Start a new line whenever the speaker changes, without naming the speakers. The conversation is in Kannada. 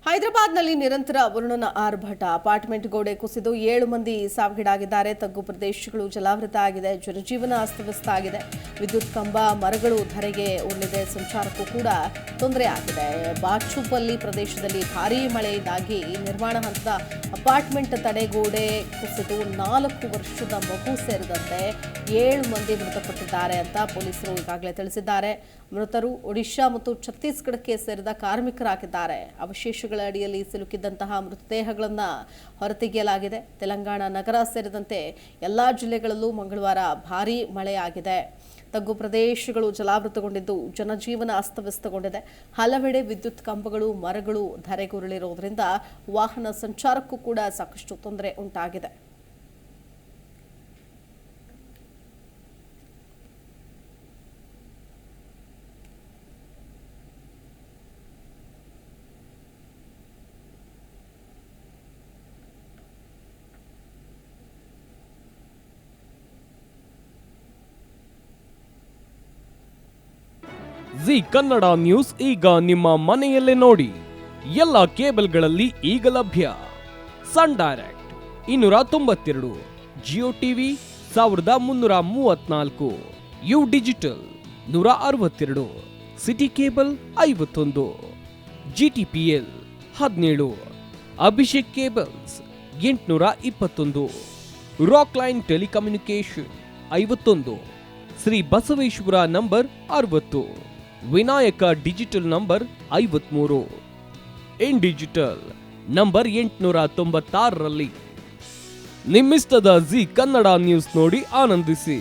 ಹೈದರಾಬಾದ್ನಲ್ಲಿ ನಿರಂತರ ವರುಣನ ಆರ್ಭಟ. ಅಪಾರ್ಟ್ಮೆಂಟ್ ಗೋಡೆ ಕುಸಿದು 7 ಮಂದಿ ಸಾವಿಗೀಡಾಗಿದ್ದಾರೆ. ತಗ್ಗು ಪ್ರದೇಶಗಳು ಜಲಾವೃತ ಆಗಿದೆ. ಜನಜೀವನ ಅಸ್ತವ್ಯಸ್ತ ಆಗಿದೆ. ವಿದ್ಯುತ್ ಕಂಬ, ಮರಗಳು ಧರೆಗೆ ಉರುಳಿದೆ. ಸಂಚಾರಕ್ಕೂ ಕೂಡ ತೊಂದರೆ ಆಗಿದೆ. ಬಾಚುಪಲ್ಲಿ ಪ್ರದೇಶದಲ್ಲಿ ಭಾರೀ ಮಳೆಯಿಂದಾಗಿ ನಿರ್ಮಾಣ ಹಂತದ ಅಪಾರ್ಟ್ಮೆಂಟ್ ತಡೆಗೋಡೆ ಕುಸಿದು 4 ವರ್ಷದ ಮಗು ಸೇರಿದಂತೆ 7 ಮಂದಿ ಮೃತಪಟ್ಟಿದ್ದಾರೆ ಅಂತ ಪೊಲೀಸರು ಈಗಾಗಲೇ ತಿಳಿಸಿದ್ದಾರೆ. ಮೃತರು ಒಡಿಶಾ ಮತ್ತು ಛತ್ತೀಸ್ಗಢಕ್ಕೆ ಸೇರಿದ ಕಾರ್ಮಿಕರಾಗಿದ್ದಾರೆ. ಅವಶೇಷಗಳ ಅಡಿಯಲ್ಲಿ ಸಿಲುಕಿದ್ದಂತಹ ಮೃತದೇಹಗಳನ್ನು ಹೊರತೆಗೆಯಲಾಗಿದೆ. ತೆಲಂಗಾಣ ನಗರ ಸೇರಿದಂತೆ ಎಲ್ಲಾ ಜಿಲ್ಲೆಗಳಲ್ಲೂ ಮಂಗಳವಾರ ಭಾರೀ ಮಳೆಯಾಗಿದೆ. ತಗ್ಗು ಪ್ರದೇಶಗಳು ಜಲಾವೃತಗೊಂಡಿದ್ದು ಜನಜೀವನ ಅಸ್ತವ್ಯಸ್ತಗೊಂಡಿದೆ. ಹಲವೆಡೆ ವಿದ್ಯುತ್ ಕಂಬಗಳು, ಮರಗಳು ಧರೆಗುರುಳಿರುವುದರಿಂದ ವಾಹನ ಸಂಚಾರಕ್ಕೂ ಕೂಡ ಸಾಕಷ್ಟು ತೊಂದರೆ ಉಂಟಾಗಿದೆ.
ಜಿ ಕನ್ನಡ ನ್ಯೂಸ್ ಈಗ ನಿಮ್ಮ ಮನೆಯಲ್ಲೇ ನೋಡಿ. ಎಲ್ಲ ಕೇಬಲ್ಗಳಲ್ಲಿ ಈಗ ಲಭ್ಯ. Sun Direct 292, Jio TV 1334, U digital 162, city cable 51, GTPL 17, Abhishek cables 821, Rockline telecommunication 51, Shri Basaveshwara number 60, Vinayaka digital number 53, in digital number 896ರಲ್ಲಿ ನಿಮ್ಮಿಸ್ತದ ಜಿ ಕನ್ನಡ ನ್ಯೂಸ್ ನೋಡಿ ಆನಂದಿಸಿ.